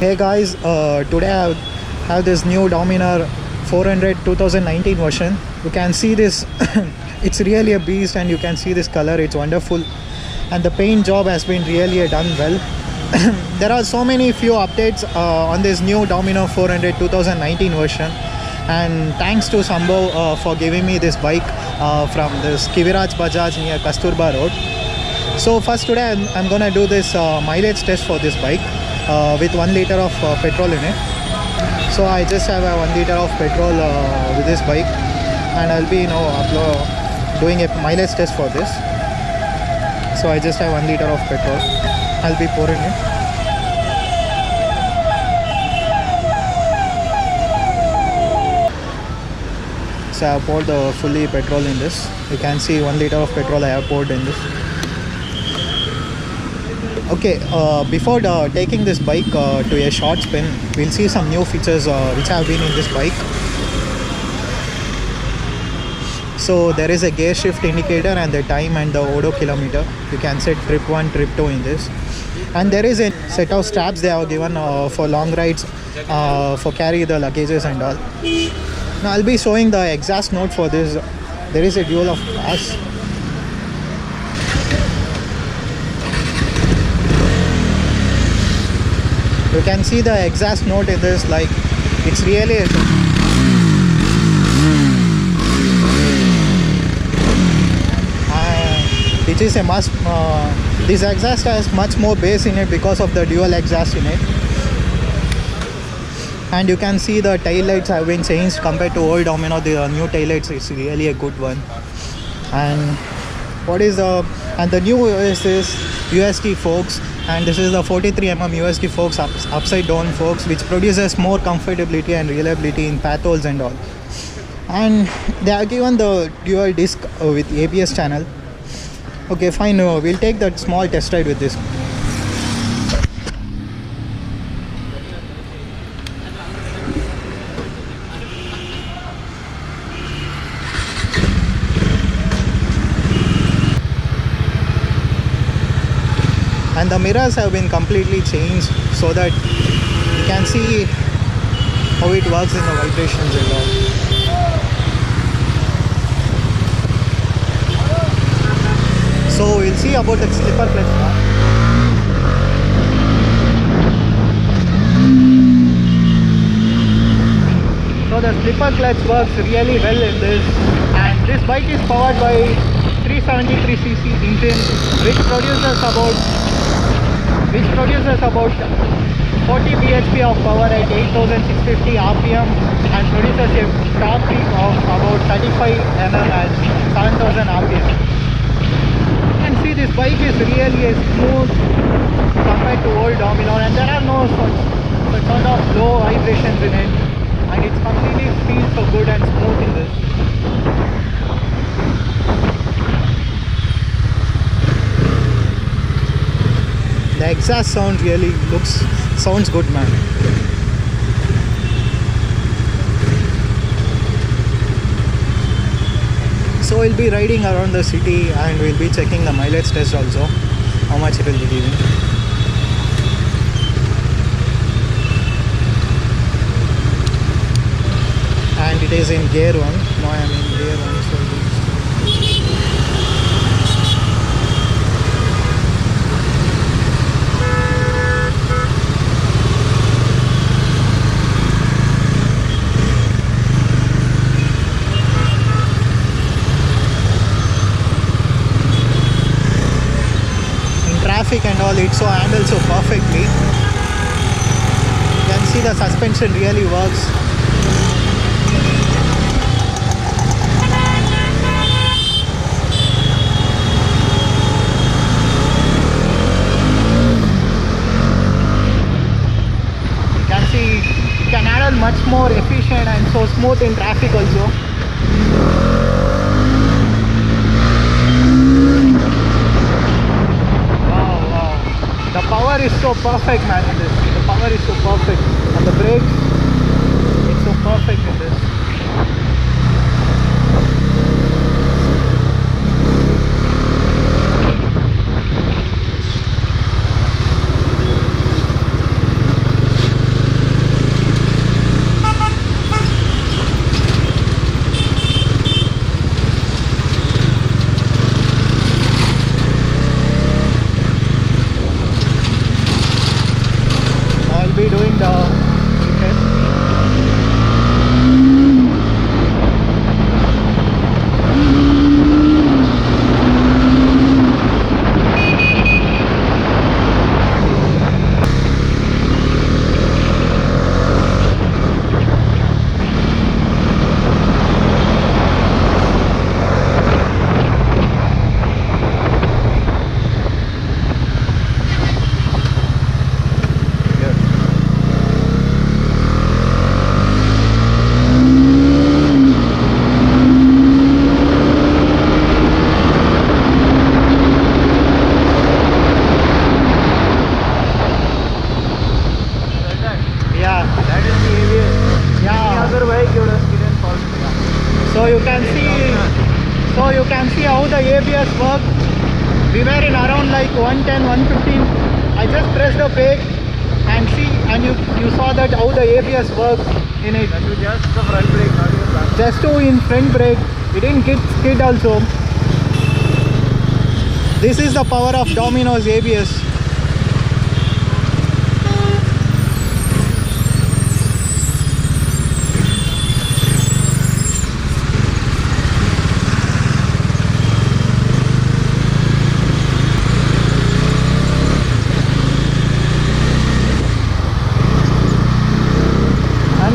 Hey guys, today I have this new Dominar 400 2019 version. You can see this, it's really a beast, and you can see this color, it's wonderful, and the paint job has been really done well. There are so many few updates on this new Dominar 400 2019 version, and thanks to Sambhav for giving me this bike from this Kiviraj Bajaj near Kasturba Road. So first today I'm gonna do this mileage test for this bike with 1 liter of petrol in it. So I just have a 1 liter of petrol with this bike, and I'll be doing a mileage test for this. So I just have 1 liter of petrol. I'll be pouring it. So I have poured the fully petrol in this. You can see 1 liter of petrol I have poured in this. Okay, before taking this bike to a short spin, we'll see some new features which have been in this bike. So there is a gear shift indicator and the time and the odo kilometer. You can set trip 1, trip 2 in this. And there is a set of straps they have given for long rides, for carry the luggages and all. Now I'll be showing the exhaust note for this. There is a dual of bass. You can see the exhaust note in this, like it's really it is a must. This exhaust has much more bass in it because of the dual exhaust in it. And you can see the tail lights have been changed compared to old Dominar. The new tail lights is really a good one. And the new is this USD forks, and this is the 43mm USD forks, upside down forks, which produces more comfortability and reliability in pathos and all. And they are given the dual disc with ABS channel. Okay, fine, we'll take that small test ride with this. And the mirrors have been completely changed so that you can see how it works in the vibrations and all. So we'll see about the slipper clutch now. So the slipper clutch works really well in this, and this bike is powered by 373cc engine, which produces about 40 bhp of power at 8650 rpm and produces a top speed of about 35 Nm at 7000 rpm. And see, this bike is really smooth compared to old Dominar, and there are no such sort of low vibrations in it, and it completely feels so good and smooth in this. The exhaust sound really sounds good, man. So we'll be riding around the city, and we'll be checking the mileage test also, how much it will be giving. And it is in gear 1. Now I am in gear 1. So traffic and all, it so handles so perfectly. You can see the suspension really works. You can see it can handle much more efficient and so smooth in traffic also. The power is so perfect, man, in this. The power is so perfect. And the brakes, it's so perfect in this. ABS worked. We were in around like 110, 115. I just pressed the brake and see, and you saw that how the ABS works in it. That was just the front brake, not even back. Just to in front brake, it didn't get skid also. This is the power of Dominor's ABS.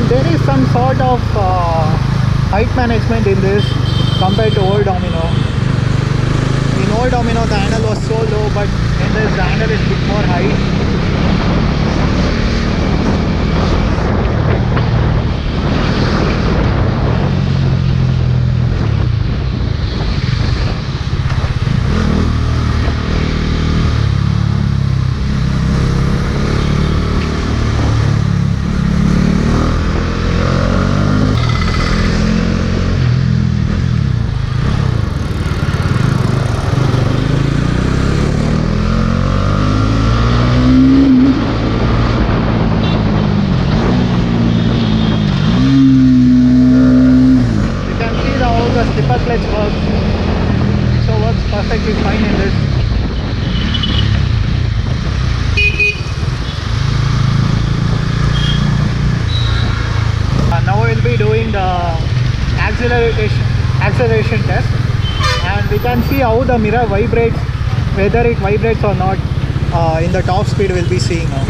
There is some sort of height management in this compared to old Domino. In old Domino the handle was so low, but in this the handle is a bit more high. Slipper clutch works, so works perfectly fine in this. Now we'll be doing the acceleration test, and we can see how the mirror vibrates, whether it vibrates or not. In the top speed we'll be seeing now.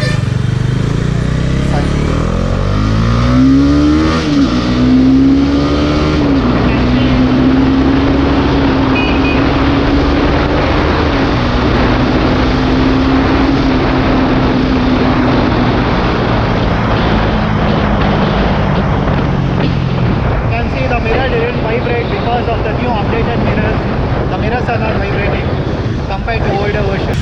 Fine. Because of the new updated mirrors, the mirrors are not vibrating compared to older version.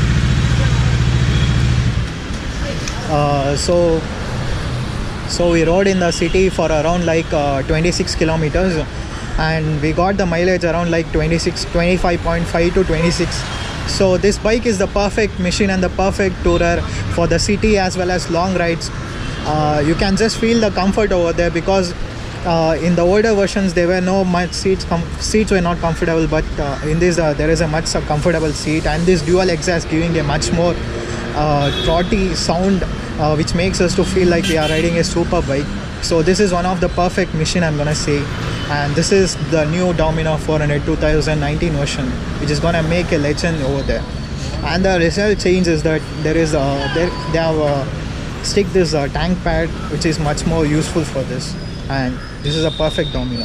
So we rode in the city for around like 26 kilometers, and we got the mileage around like 25.5 to 26. So this bike is the perfect machine and the perfect tourer for the city as well as long rides. You can just feel the comfort over there, because in the older versions there were no much seats were not comfortable, but in this there is a much comfortable seat, and this dual exhaust giving a much more throaty sound, which makes us to feel like we are riding a super bike. So this is one of the perfect machine, I'm gonna say, and this is the new Dominar 400 2019 version, which is gonna make a legend over there. And the result change is that there is they have stick this tank pad, which is much more useful for this, and this is a perfect Dominar.